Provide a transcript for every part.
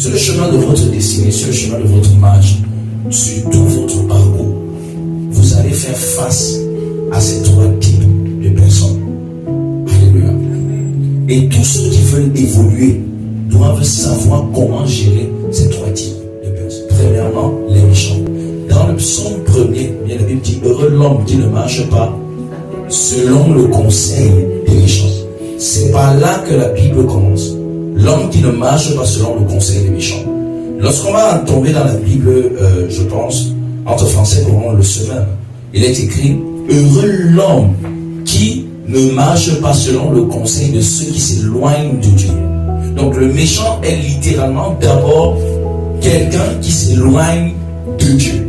Sur le chemin de votre destinée, sur le chemin de votre marche, sur tout votre parcours, vous allez faire face à ces trois types de personnes. Alléluia. Et tous ceux qui veulent évoluer doivent savoir comment gérer ces trois types de personnes. Premièrement, les méchants. Dans le psaume 1er, la Bible dit: heureux l'homme qui ne marche pas selon le conseil des méchants. C'est par là que la Bible commence. L'homme qui ne marche pas selon le conseil des méchants. Lorsqu'on va tomber dans la Bible, je pense, entre français et courant, le semaine, il est écrit: heureux l'homme qui ne marche pas selon le conseil de ceux qui s'éloignent de Dieu. Donc le méchant est littéralement d'abord quelqu'un qui s'éloigne de Dieu.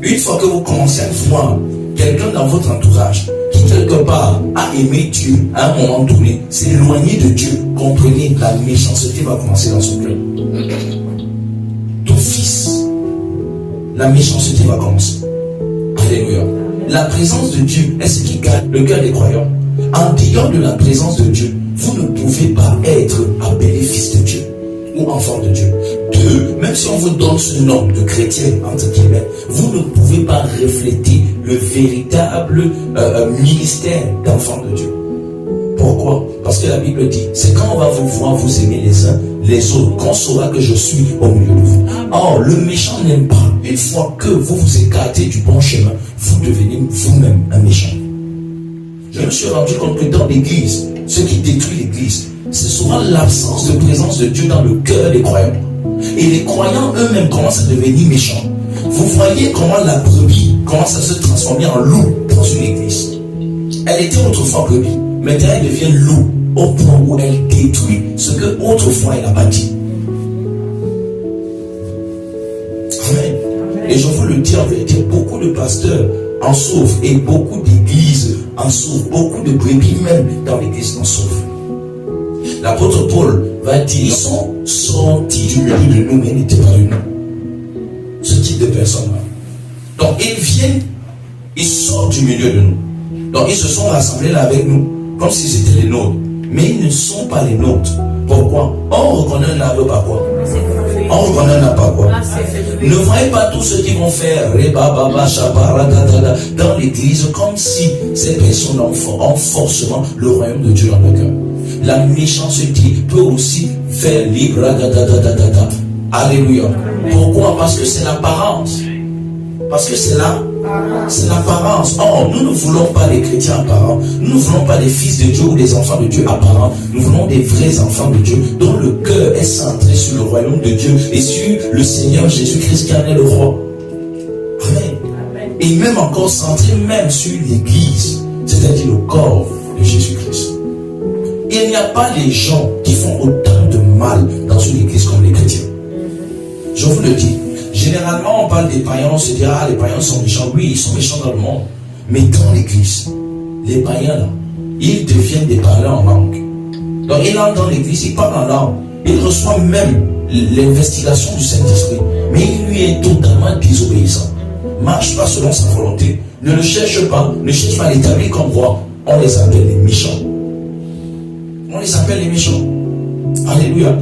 Une fois que vous commencez à voir quelqu'un dans votre entourage qui quelque part a aimé Dieu à un moment donné, s'est éloigné de Dieu, comprenez, la méchanceté va commencer dans son cœur. Tout fils, la méchanceté va commencer. Alléluia. La présence de Dieu est ce qui garde le cœur des croyants. En dehors de la présence de Dieu, vous ne pouvez pas être appelé fils de Dieu ou enfant de Dieu. Deux, même si on vous donne ce nom de chrétien, entre guillemets, vous ne pouvez pas refléter le véritable ministère d'enfant de Dieu. Pourquoi? Parce que la Bible dit, c'est quand on va vous voir vous aimer les uns les autres qu'on saura que je suis au milieu de vous. Or, le méchant n'aime pas. Une fois que vous vous écartez du bon chemin, vous devenez vous-même un méchant. Je me suis rendu compte que dans l'église, ce qui détruit l'église, c'est souvent l'absence de présence de Dieu dans le cœur des croyants. Et les croyants eux-mêmes commencent à devenir méchants. Vous voyez comment la brebis commence à se transformer en loup dans une église. Elle était autrefois brebis, maintenant elle devient loup au point où elle détruit ce que autrefois elle a bâti. Amen. Et je vous le dis en vérité, beaucoup de pasteurs en souffrent et beaucoup d'églises en souffrent, beaucoup de brebis même dans l'église en souffrent. L'apôtre Paul va dire, ils sont sortis du milieu de nous, mais ils n'étaient pas de nous. Ce type de personnes-là. Donc ils viennent, ils sortent du milieu de nous. Donc ils se sont rassemblés là avec nous, comme si c'était les nôtres. Mais ils ne sont pas les nôtres. Pourquoi? On reconnaît un arbre par quoi? On reconnaît un arbre par quoi? Ne voyez pas tous ceux qui vont faire dans l'église comme si ces personnes ont forcément le royaume de Dieu dans le cœur. La méchanceté peut aussi faire libre. Alléluia. Pourquoi? Parce que c'est l'apparence. Parce que c'est l'apparence. Or, nous ne voulons pas des chrétiens apparents. Nous ne voulons pas des fils de Dieu ou des enfants de Dieu apparents. Nous voulons des vrais enfants de Dieu dont le cœur est centré sur le royaume de Dieu et sur le Seigneur Jésus-Christ qui en est le roi. Amen. Et même encore centré même sur l'église, c'est-à-dire le corps de Jésus-Christ. Il n'y a pas les gens qui font autant de mal dans une église comme les chrétiens. Je vous le dis. Généralement, on parle des païens, on se dit, ah, les païens sont méchants. Oui, ils sont méchants dans le monde. Mais dans l'église, les païens, là, ils deviennent des parleurs en langue. Donc, il entre dans l'église, il parle en langue. Il reçoit même l'investigation du Saint-Esprit. Mais il lui est totalement désobéissant. Marche pas selon sa volonté. Ne le cherche pas. Ne cherche pas à l'établir comme roi. On les appelle les méchants. On les appelle les méchants. Alléluia.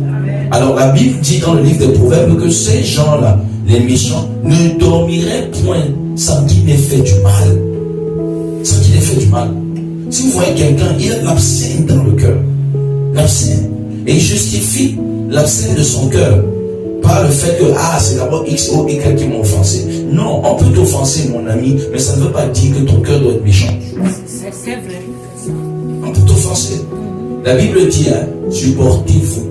Alors, la Bible dit dans le livre des Proverbes que ces gens-là, les méchants, ne dormiraient point sans qu'il ait fait du mal. Sans qu'il ait fait du mal. Si vous voyez quelqu'un, il a l'absinthe dans le cœur. L'absinthe. Et il justifie l'absinthe de son cœur par le fait que, c'est d'abord X ou Y qui m'ont offensé. Non, on peut t'offenser, mon ami, mais ça ne veut pas dire que ton cœur doit être méchant. C'est vrai. On peut t'offenser. La Bible dit, supportez-vous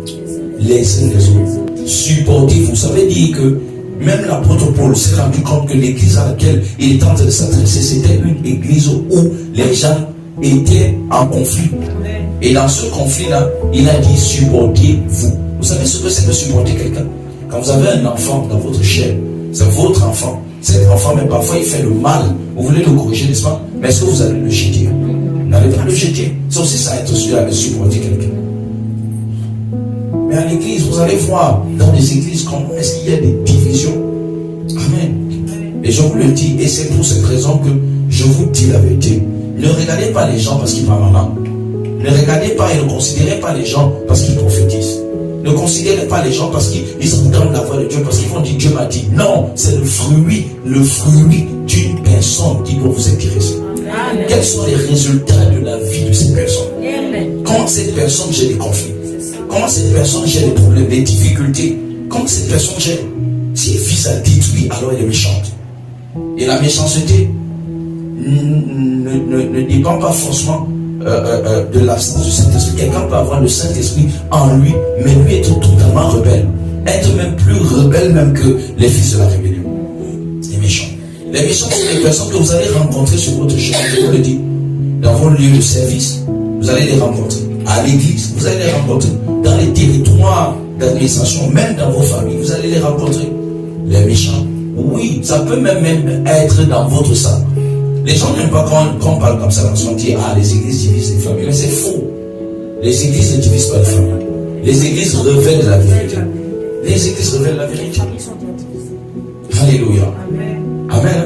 les uns les autres. Supportez-vous. Ça veut dire que même l'apôtre Paul s'est rendu compte que l'église à laquelle il était en train de s'adresser, c'était une église où les gens étaient en conflit. Et dans ce conflit-là, il a dit supportez-vous. Vous savez ce que c'est que supporter quelqu'un? Quand vous avez un enfant dans votre chair, c'est votre enfant. Cet enfant, même parfois, il fait le mal. Vous voulez le corriger, n'est-ce pas? Mais est-ce que vous allez le jeter? Vous n'allez pas le jeter. C'est aussi ça, être celui à supporter quelqu'un. Mais à l'église, vous allez voir, dans des églises, comment est-ce qu'il y a des divisions. Amen. Et je vous le dis, et c'est pour cette raison que je vous dis la vérité. Ne regardez pas les gens parce qu'ils parlent en langue. Ne regardez pas et ne considérez pas les gens parce qu'ils prophétisent. Ne Ne considérez pas les gens parce qu'ils entendent la voix de Dieu, parce qu'ils vont dire Dieu m'a dit. Non, c'est le fruit d'une personne qui doit vous intéresser. Amen. Quels sont les résultats de la vie de cette personne? Amen. Comment cette personne gère les conflits? Comment cette personne gère les problèmes, les difficultés? Comment cette personne gère? Si elle vise à détruire, alors elle est méchante. Et la méchanceté ne dépend pas forcément de l'absence du Saint-Esprit. Quelqu'un peut avoir le Saint-Esprit en lui, mais lui être totalement rebelle. Être même plus rebelle même que les fils de la rébellion. Les méchants. Les méchants sont les personnes que vous allez rencontrer sur votre chemin, je vous le dis. Dans vos lieux de service, vous allez les rencontrer. À l'église, vous allez les rencontrer. Dans les territoires d'administration, même dans vos familles, vous allez les rencontrer. Les méchants. Oui, ça peut même être dans votre sang. Les gens n'aiment pas quand on parle comme ça, parce qu'on dit, les églises divisent les familles. Mais c'est faux. Les églises ne divisent pas les familles. Les églises révèlent la vérité. Les églises révèlent la vérité. Alléluia. Amen.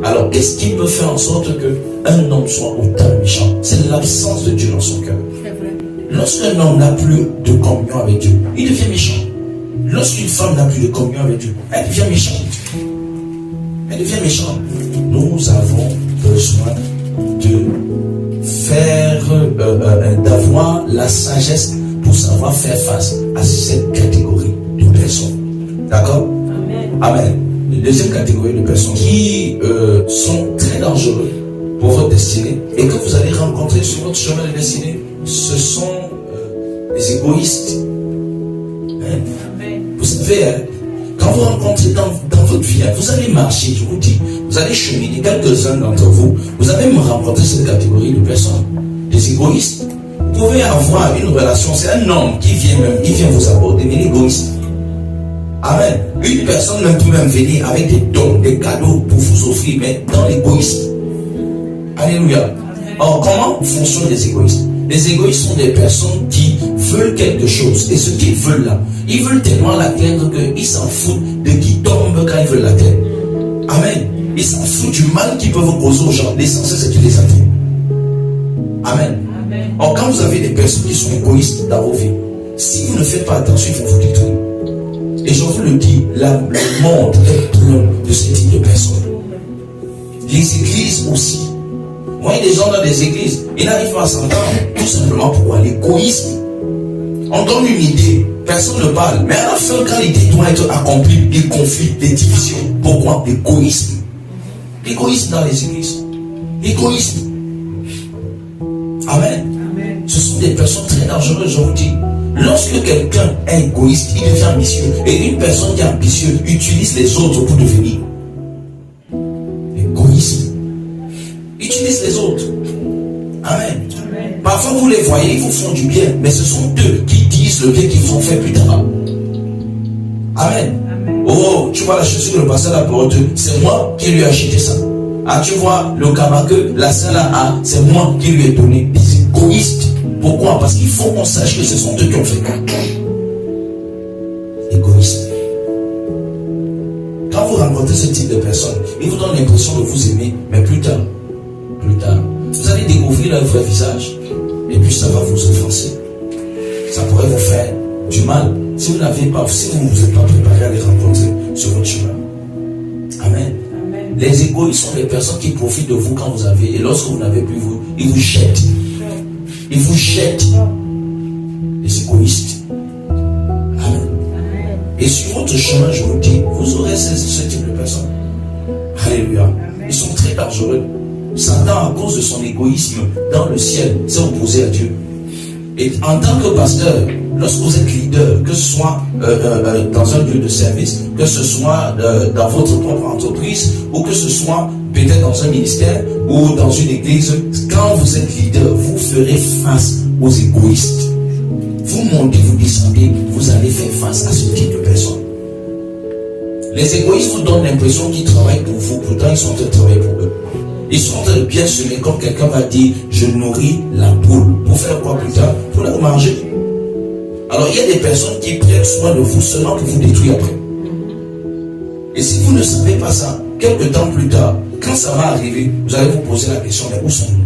Alors, qu'est-ce qui peut faire en sorte qu'un homme soit autant méchant? C'est l'absence de Dieu dans son cœur. Lorsqu'un homme n'a plus de communion avec Dieu, il devient méchant. Lorsqu'une femme n'a plus de communion avec Dieu, elle devient méchante. Elle devient méchante. Nous avons besoin de faire, d'avoir la sagesse pour savoir faire face à cette catégorie de personnes. D'accord? Amen. La deuxième catégorie de personnes qui sont très dangereuses pour votre destinée et que vous allez rencontrer sur votre chemin de destinée, ce sont les égoïstes. Vous savez, quand vous rencontrez dans votre vie, vous allez marcher, je vous dis, vous allez cheminer, quelques-uns d'entre vous, vous allez me rencontrer cette catégorie de personnes, des égoïstes. Vous pouvez avoir une relation, c'est un homme qui vient vous aborder, mais l'égoïste. Amen. Une personne peut même venir avec des dons, des cadeaux pour vous offrir, mais dans l'égoïsme. Alléluia. Alors, comment fonctionnent les égoïstes? Les égoïstes sont des personnes qui veulent quelque chose. Et ce qu'ils veulent là, ils veulent tellement l'atteindre qu'ils s'en foutent de qui tombe quand ils veulent l'atteindre. Amen. Ils s'en foutent du mal qu'ils peuvent causer aux gens. L'essentiel, c'est qu'ils les atteignent. Amen. Or, quand vous avez des personnes qui sont égoïstes dans vos vies, si vous ne faites pas attention, ils vont vous détruire. Et je vous le dis, le monde est plein de ce type de personnes. Les églises aussi. Vous voyez des gens dans des églises, ils n'arrivent pas à s'entendre, tout simplement pourquoi? L'égoïsme. On donne une idée, personne ne parle, mais à la fin, quand l'idée doit être accomplie, des conflits, des divisions. Pourquoi? L'égoïsme. L'égoïsme dans les églises. L'égoïsme. Amen. Ce sont des personnes très dangereuses, je vous dis. Lorsque quelqu'un est égoïste, il devient ambitieux. Et une personne qui est ambitieuse utilise les autres pour devenir égoïste. Utilise les autres. Amen. Parfois vous les voyez, ils vous font du bien, mais ce sont eux qui disent le bien qu'ils vous ont fait plus tard. Amen. Oh, tu vois la chaussure, le pasteur à la porte, c'est moi qui lui ai acheté ça. Ah, tu vois le cabas que la salle a, c'est moi qui lui ai donné. Des égoïstes. Pourquoi? Parce qu'il faut qu'on sache que ce sont eux qui ont fait caca. Égoïste. Quand vous rencontrez ce type de personnes, ils vous donnent l'impression de vous aimer, mais plus tard, vous allez découvrir leur vrai visage. Et puis ça va vous offenser. Ça pourrait vous faire du mal. Si vous n'avez pas, si vous ne vous êtes pas préparé à les rencontrer sur votre chemin. Amen. Les égoïstes sont les personnes qui profitent de vous quand vous avez, et lorsque vous n'avez plus, ils vous jettent. Ils vous jettent. Les égoïstes. Amen. Et sur votre chemin, je vous dis, vous aurez ce type de personnes. Alléluia. Ils sont très dangereux. Satan, à cause de son égoïsme dans le ciel, s'est opposé à Dieu. Et en tant que pasteur, lorsque vous êtes leader, que ce soit dans un lieu de service, que ce soit dans votre propre entreprise, ou que ce soit peut-être dans un ministère ou dans une église, quand vous êtes leader, vous ferez face aux égoïstes. Vous montez, vous descendez, vous allez faire face à ce type de personnes. Les égoïstes vous donnent l'impression qu'ils travaillent pour vous, pourtant ils sont en train de travailler pour eux. Ils sont en train de bien semer, comme quelqu'un va dire, je nourris la poule. Pour faire quoi plus tard? Pour la manger. Alors il y a des personnes qui prennent soin de vous seulement pour vous détruire après. Et si vous ne savez pas ça, quelques temps plus tard, quand ça va arriver, vous allez vous poser la question, mais où sont-nous?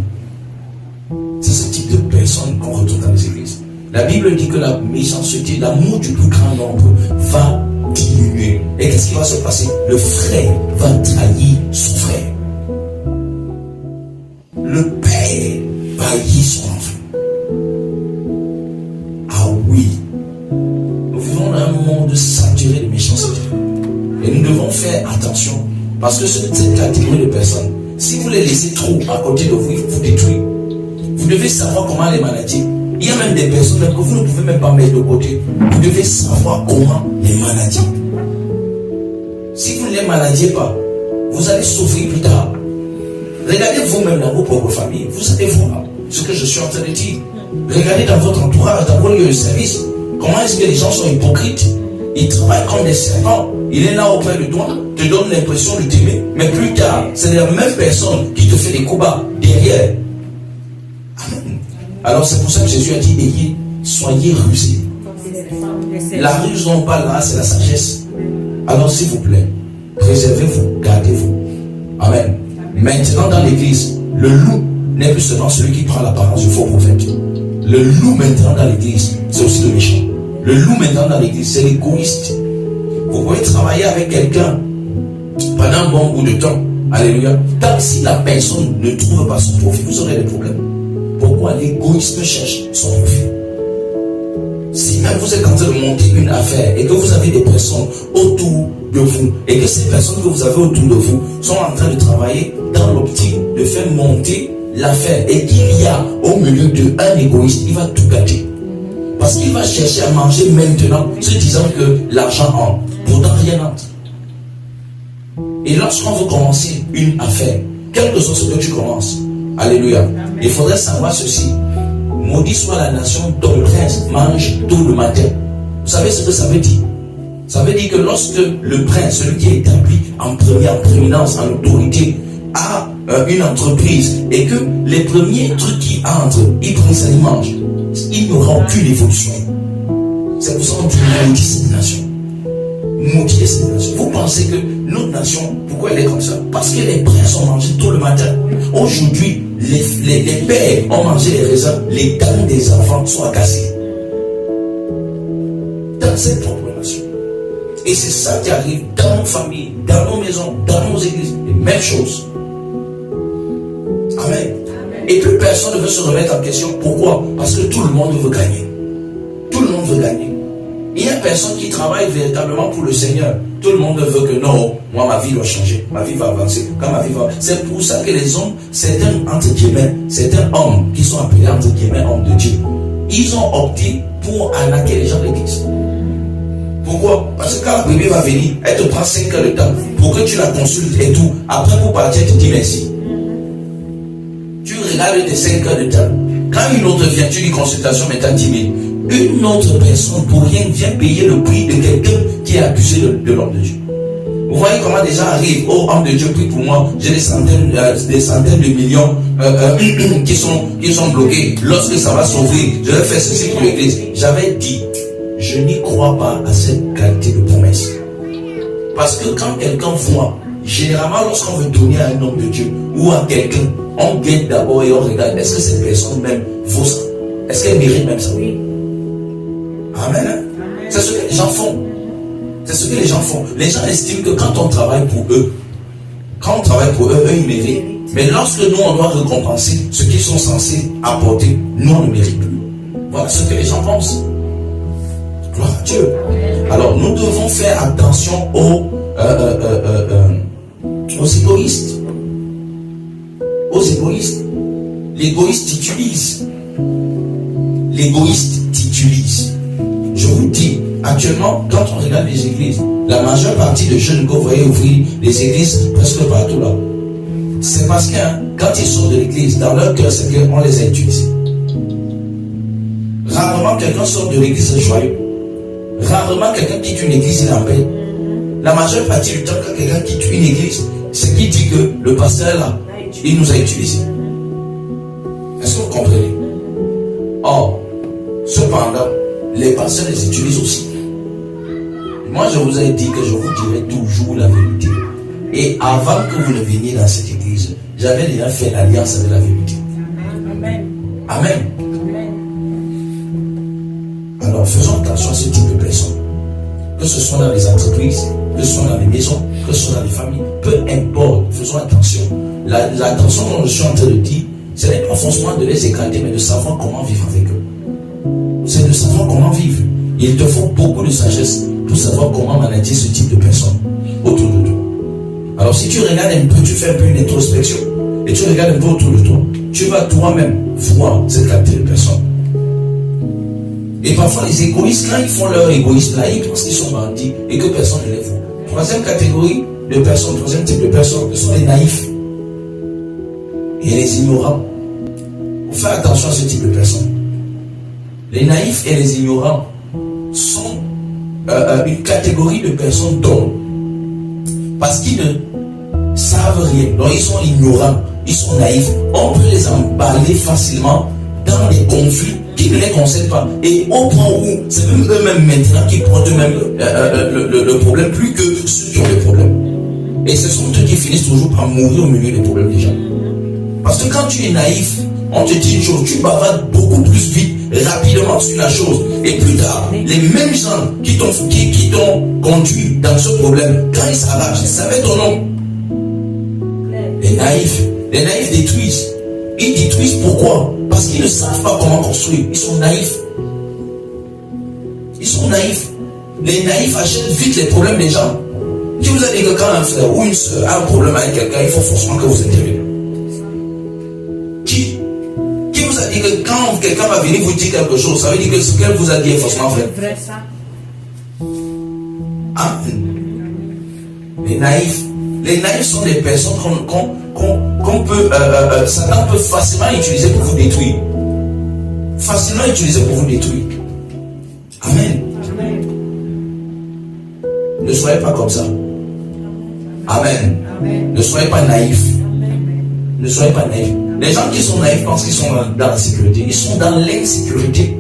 C'est ce type de personnes qu'on retrouve dans les églises. la Bible dit que la méchanceté, l'amour du plus grand nombre va diminuer. Et qu'est-ce qui va se passer? Le frère va trahir son frère. Le père va haïr son enfant. Ah oui, nous vivons dans un monde saturé de méchanceté. Et nous devons faire attention. Parce que cette catégorie de personnes, si vous les laissez trop à côté de vous, ils vous détruisent. Vous devez savoir comment les manager. Il y a même des personnes que vous ne pouvez même pas mettre de côté. Vous devez savoir comment les manager. Si vous ne les managez pas, vous allez souffrir plus tard. Regardez vous-même dans vos propres familles. Vous allez voir ce que je suis en train de dire. Regardez dans votre entourage, dans vos lieux de service. Comment est-ce que les gens sont hypocrites? Ils travaillent comme des serpents. Il est là auprès de toi, te donne l'impression de t'aimer. Mais plus tard, c'est la même personne qui te fait des coups bas derrière. Amen. Alors c'est pour ça que Jésus a dit, soyez rusés. La ruse dont on parle là, c'est la sagesse. Alors s'il vous plaît, préservez-vous, gardez-vous. Amen. Maintenant dans l'église, le loup n'est plus seulement celui qui prend l'apparence du faux prophète. Le loup maintenant dans l'église, c'est aussi le méchant. Le loup maintenant dans l'église, c'est l'égoïste. Vous pouvez travailler avec quelqu'un pendant un bon bout de temps. Alléluia. Tant si la personne ne trouve pas son profit, vous aurez des problèmes. Pourquoi? L'égoïsme cherche son profit. Si même vous êtes en train de monter une affaire et que vous avez des personnes autour de vous et que ces personnes que vous avez autour de vous sont en train de travailler dans l'optique de faire monter l'affaire et qu'il y a au milieu d'un égoïste, il va tout gâter. Parce qu'il va chercher à manger maintenant, se disant que l'argent entre. Pourtant, rien n'entre. Et lorsqu'on veut commencer une affaire, quel que soit ce que tu commences, alléluia, il faudrait savoir ceci. Maudit soit la nation dont le prince mange tôt le matin. Vous savez ce que ça veut dire? Ça veut dire que lorsque le prince, celui qui est établi en prééminence, en autorité, a une entreprise et que les premiers trucs qui entrent, il prend ça, il mange. Il n'aura aucune évolution. C'est pour ça qu'on dit maudit cette nation. Maudit cette nation. Vous pensez que notre nation, pourquoi elle est comme ça? Parce que les princes ont mangé tôt le matin. Aujourd'hui, les pères ont mangé les raisins, les dents des enfants sont cassées. Dans cette propre nation. Et c'est ça qui arrive dans nos familles, dans nos maisons, dans nos églises. Les mêmes choses. Amen. Et plus personne ne veut se remettre en question. Pourquoi? Parce que tout le monde veut gagner. Tout le monde veut gagner. Il y a personne qui travaille véritablement pour le Seigneur. Tout le monde veut que non, moi ma vie doit changer, ma vie va avancer. Quand ma vie va... C'est pour ça que les hommes, certains entre guillemets, certains hommes qui sont appelés entre guillemets hommes de Dieu, ils ont opté pour arnaquer les gens de l'église. Pourquoi? Parce que quand la bébé va venir, elle te prend 5 heures de temps pour que tu la consultes et tout. Après pour partir, tu te dis merci. Tu regardes tes 5 heures de temps. Quand une autre vient, tu dis consultation, maintenant 10 000. Une autre personne pour rien vient payer le prix de quelqu'un qui est accusé de l'homme de Dieu. Vous voyez comment des gens arrivent, oh homme de Dieu, prie pour moi, j'ai des centaines de millions qui sont bloqués. Lorsque ça va s'ouvrir, je vais faire ceci pour l'église. J'avais dit, je n'y crois pas à cette qualité de promesse. Parce que quand quelqu'un voit, généralement lorsqu'on veut donner à un homme de Dieu ou à quelqu'un, on guette d'abord et on regarde, est-ce que cette personne même vaut ça? Est-ce qu'elle mérite même ça? Oui. Amen. Amen. C'est ce que les gens font. C'est ce que les gens font. Les gens estiment que quand on travaille pour eux, eux ils méritent. Mais lorsque nous on doit récompenser ce qu'ils sont censés apporter, nous on ne mérite plus. Voilà ce que les gens pensent. Gloire à Dieu. Alors nous devons faire attention aux égoïstes. Aux égoïstes. L'égoïste titulise. L'égoïste titulise. Je vous dis, actuellement, quand on regarde les églises, la majeure partie de jeunes que vous voyez ouvrir les églises presque partout là, c'est parce que quand ils sortent de l'église, dans leur cœur, c'est qu'on les a utilisés. Rarement quelqu'un sort de l'église joyeux. Rarement quelqu'un quitte une église, il en paix. La majeure partie du temps, quand quelqu'un quitte une église, c'est qui dit que le pasteur là, il nous a utilisés. Est-ce que vous comprenez? Or, cependant, les pasteurs les utilisent aussi. Moi, je vous ai dit que je vous dirai toujours la vérité. Et avant que vous ne veniez dans cette église, j'avais déjà fait l'alliance avec la vérité. Amen. Amen. faisons attention à ce type de personnes. Que ce soit dans les entreprises, que ce soit dans les maisons, que ce soit dans les familles, peu importe, faisons attention. L'attention dont je suis en train de dire, ce n'est pas forcément de les écarter, mais de savoir comment vivre avec eux. C'est de savoir comment vivre. Il te faut beaucoup de sagesse pour savoir comment manager ce type de personnes autour de toi. Alors si tu regardes un peu, tu fais un peu une introspection, et tu regardes un peu autour de toi, tu vas toi-même voir cette qualité de personnes. Et parfois les égoïstes, quand ils font leur égoïsme là, ils pensent qu'ils sont bandits et que personne ne les voit. Troisième catégorie de personnes, troisième type de personnes, ce sont les naïfs et les ignorants. Il faut faire attention à ce type de personnes. Les naïfs et les ignorants sont une catégorie de personnes dont, parce qu'ils ne savent rien, donc ils sont ignorants, ils sont naïfs, on peut les emballer facilement dans des conflits qui ne les concernent pas. Et au point où c'est même eux-mêmes maintenant qui prennent eux-mêmes le problème plus que ceux qui ont le problème. Et ce sont eux qui finissent toujours par mourir au milieu des problèmes des gens. Parce que quand tu es naïf, on te dit une chose, tu bavardes beaucoup plus vite, rapidement sur la chose. Et plus tard, les mêmes gens qui t'ont conduit dans ce problème, quand ils s'arrachent, ils savaient ton nom. Les naïfs détruisent. Ils détruisent pourquoi? Parce qu'ils ne savent pas comment construire. Ils sont naïfs. Ils sont naïfs. Les naïfs achètent vite les problèmes des gens. Qui vous a dit que quand un frère ou une soeur a un problème avec quelqu'un, il faut forcément que vous interveniez? Qui vous a dit que quand quelqu'un va venir vous dire quelque chose, ça veut dire que ce qu'elle vous a dit est forcément vrai? C'est vrai ça. Amen. Les naïfs sont des personnes qu'on peut, Satan peut facilement utiliser pour vous détruire. Facilement utiliser pour vous détruire. Amen. Amen. Ne soyez pas comme ça. Amen. Amen. Ne soyez pas naïfs. Amen. Ne soyez pas naïfs. Les gens qui sont naïfs pensent qu'ils sont dans la sécurité. Ils sont dans l'insécurité.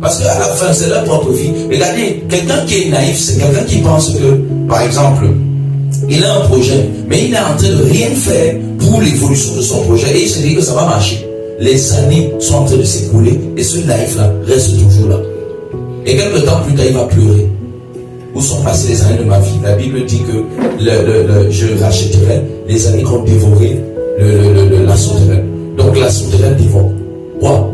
Parce qu'à la fin, c'est leur propre vie. Regardez, quelqu'un qui est naïf, c'est quelqu'un qui pense que, par exemple, il a un projet, mais il est en train de rien faire pour l'évolution de son projet et il se dit que ça va marcher. Les années sont en train de s'écouler et ce naïf-là reste toujours là. Et quelques temps plus tard, il va pleurer. Où sont passées les années de ma vie? La Bible dit que je rachèterai les années qu'on dévorait la sauterelle. Donc la sauterelle dévore. Quoi?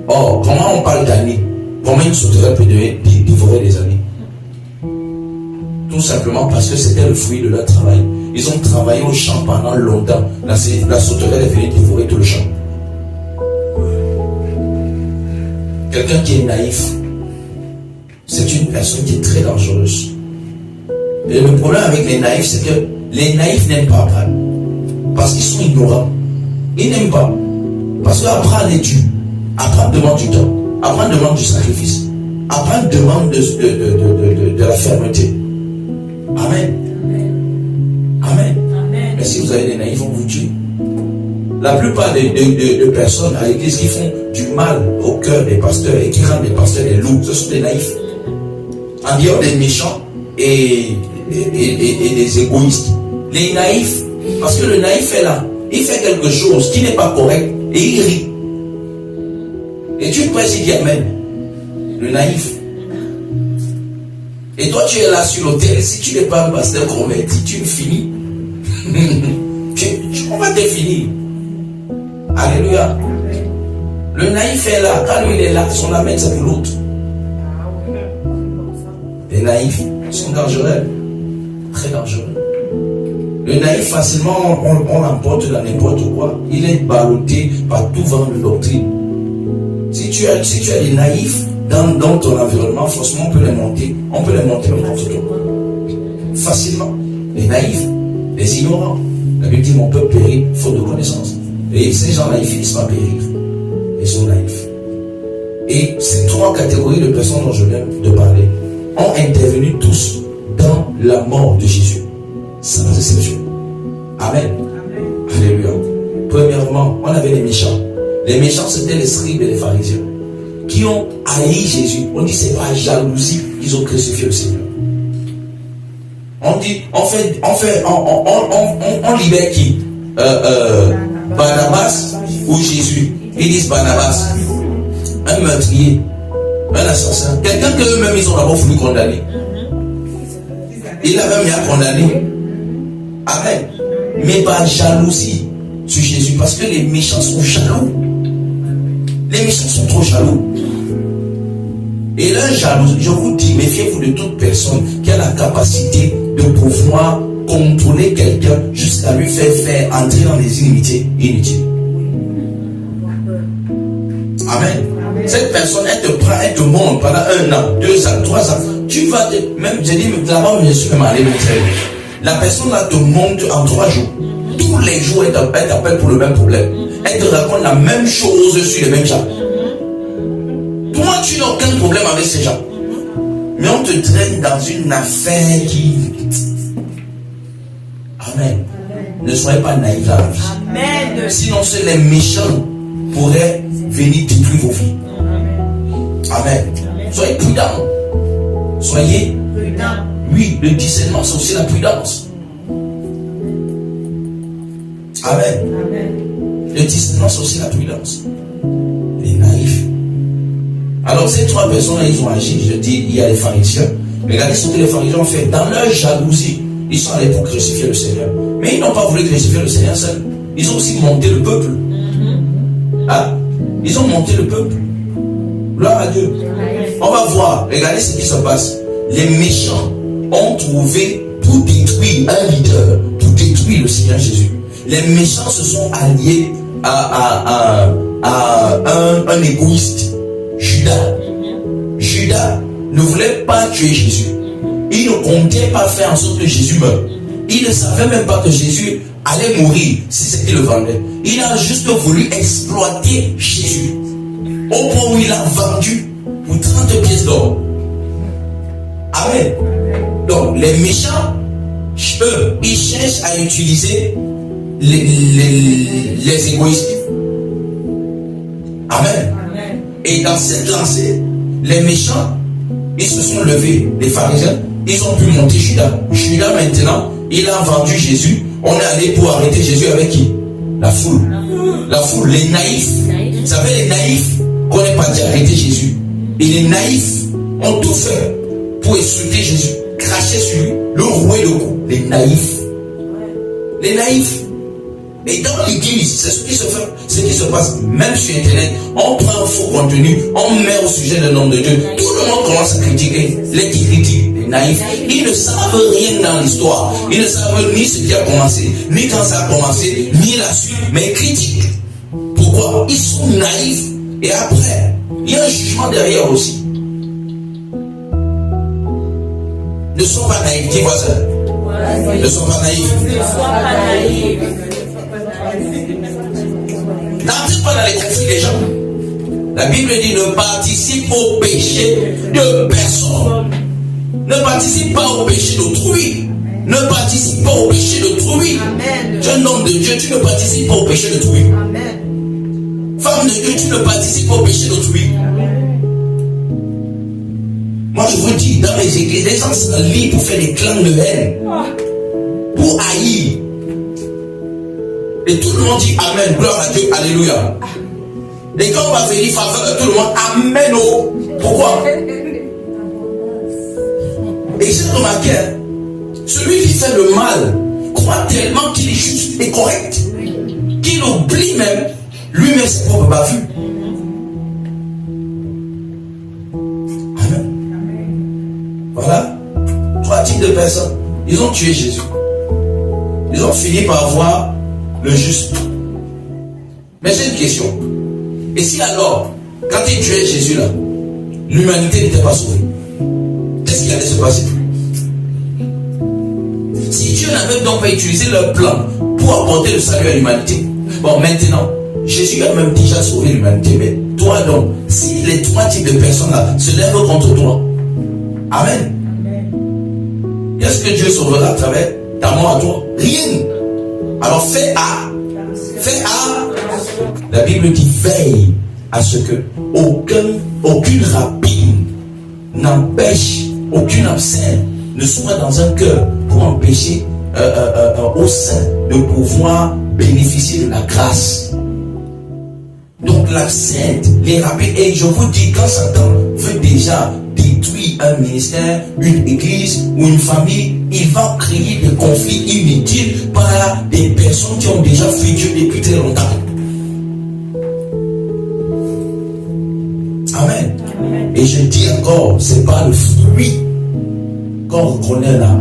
Or, comment on parle d'années? Comment une sauterelle peut dévorer des années? Tout simplement parce que c'était le fruit de leur travail. Ils ont travaillé au champ pendant longtemps. La sauterelle est venue dévorer tout le champ. Quelqu'un qui est naïf, c'est une personne qui est très dangereuse. Et le problème avec les naïfs, c'est que les naïfs n'aiment pas apprendre. Parce qu'ils sont ignorants. Ils n'aiment pas. Parce qu'apprendre est dur. Apprendre demande du temps. Apprendre demande du sacrifice. Apprendre demande de la fermeté. Amen. Amen. Amen. Mais si vous avez des naïfs, on vous tue. La plupart de personnes à l'église qui font du mal au cœur des pasteurs et qui rendent les pasteurs des loups, ce sont des naïfs. En dehors des méchants et des égoïstes. Les naïfs, parce que le naïf est là, il fait quelque chose qui n'est pas correct et il rit. Et tu prêches, il dit Amen. Le naïf. Et toi, tu es là sur l'autel. Si tu n'es pas un pasteur converti, tu finis. On va te finir. Alléluia. Le naïf est là. Quand lui, il est là, son amène, c'est pour l'autre. Les naïfs sont dangereux. Très dangereux. Le naïf, facilement, on l'emporte dans n'importe quoi. Il est ballotté par tout vent de doctrine. Si tu as des naïfs dans ton environnement, forcément, on peut les monter. On peut les monter n'importe où. Facilement. Les naïfs, les ignorants. La Bible dit mon peuple périt faute de connaissance. Et ces gens-là, ils finissent par périr. Ils sont naïfs. Et ces trois catégories de personnes dont je viens de parler ont intervenu tous dans la mort de Jésus. Sans exception. Amen. Amen. Alléluia. Premièrement, on avait les méchants. Les méchants, c'était les scribes et les pharisiens qui ont haï Jésus. On dit c'est par jalousie qu'ils ont crucifié le Seigneur. On dit, on libère qui? Barnabas ou Jésus? Ils disent Barnabas, un meurtrier. un assassin, quelqu'un qu'eux-mêmes ils ont d'abord voulu condamner. Il a même à condamner. Amen. Mais par jalousie sur Jésus, parce que les méchants sont jaloux. Les méchants sont trop jaloux. Et leur jalousie, je vous dis, méfiez-vous de toute personne qui a la capacité de pouvoir contrôler quelqu'un jusqu'à lui faire entrer dans des inimitiés inutiles. Amen. Cette personne, elle te prend, elle te montre pendant 1 an, 2 ans, 3 ans. Tu vas te, même, j'ai dit, là-bas, je suis même allé me traiter. La personne là te montre en 3 jours. Tous les jours, elle t'appelle pour le même problème. Elle te raconte la même chose sur les mêmes gens. Toi, tu n'as aucun problème avec ces gens. Mais on te traîne dans une affaire qui... Amen. Ne soyez pas naïfs dans la vie. Amen. Sinon, c'est les méchants pourraient venir détruire vos vies. Amen. Soyez prudents. Soyez prudents. Oui, le discernement, c'est aussi la prudence. Amen. Le discernement, c'est aussi la prudence. Les naïfs. Alors, ces 3 personnes-là, ils ont agi. Je dis, il y a les pharisiens. Regardez ce que les pharisiens ont fait. Dans leur jalousie, ils sont allés pour crucifier le Seigneur. Mais ils n'ont pas voulu crucifier le Seigneur seul. Ils ont aussi monté le peuple. Hein? Ils ont monté le peuple. Gloire à Dieu. On va voir. Regardez ce qui se passe. Les méchants ont trouvé pour détruire un leader, pour détruire le Seigneur Jésus. Les méchants se sont alliés à un égoïste, Judas. Judas ne voulait pas tuer Jésus. Il ne comptait pas faire en sorte que Jésus meure. Il ne savait même pas que Jésus allait mourir si c'était le vendait. Il a juste voulu exploiter Jésus. Au point où il a vendu pour 30 pièces d'or. Amen. Donc, les méchants, eux, ils cherchent à utiliser les égoïstes. Amen. Et dans cette lancée, les méchants, ils se sont levés, les pharisiens, ils ont pu monter Judas. Judas, maintenant, il a vendu Jésus. On est allé pour arrêter Jésus avec qui? La foule. La foule, les naïfs. Vous savez, les naïfs qu'on n'est pas dit arrêter Jésus. Et les naïfs ont tout fait pour insulter Jésus, cracher sur lui, le rouer le cou. Les naïfs. Les naïfs. Et dans l'église, c'est ce qui se fait, ce qui se passe, même sur Internet, on prend un faux contenu, on met au sujet du nom de Dieu. Tout le monde commence à critiquer. Les qui critiquent, les naïfs, ils ne savent rien dans l'histoire. Ils ne savent ni ce qui a commencé, ni quand ça a commencé, ni la suite, mais ils critiquent. Pourquoi? Ils sont naïfs. Et après, il y a un jugement derrière aussi. Ne sois pas naïfs, dis-moi ça. Ne sois pas naïfs. N'entrez pas dans les conflits des gens. La Bible dit ne participe au péché de personne. Ne participe pas au péché d'autrui. Ne participe pas au péché d'autrui. Tu es un homme de Dieu, tu ne participes pas au péché d'autrui. Femme de Dieu, tu ne participes pas au péché d'autrui. Moi je vous dis, dans les églises, les gens se lient pour faire des clans de haine. Pour haïr. Et tout le monde dit Amen, gloire à Dieu, Alléluia. Et quand on va venir faveur, tout le monde Amen. Oh. Pourquoi? Et j'ai remarqué, celui qui fait le mal croit tellement qu'il est juste et correct, qu'il oublie même lui-même ses propres bavures. Amen. Voilà. 3 types de personnes. Ils ont tué Jésus. Ils ont fini par voir le juste. Mais j'ai une question. Et si alors, quand ils tuaient Jésus là, l'humanité n'était pas sauvée, qu'est-ce qui allait se passer? Si Dieu n'avait donc pas utilisé leur plan pour apporter le salut à l'humanité, bon maintenant, Jésus a même déjà sauvé l'humanité, mais toi donc, si les 3 types de personnes là se lèvent contre toi, Amen. Qu'est-ce que Dieu sauvera à travers ta mort à toi? Rien. Alors fais à. La Bible dit veille à ce que aucune rapine n'empêche, aucune absence ne soit dans un cœur pour empêcher au sein de pouvoir bénéficier de la grâce. Donc la sainte, les rapides. Et je vous dis, quand Satan veut déjà détruire un ministère, une église ou une famille, il va créer des conflits inutiles par des personnes qui ont déjà fui Dieu depuis très longtemps. Amen. Et je dis encore, c'est pas le fruit qu'on reconnaît là.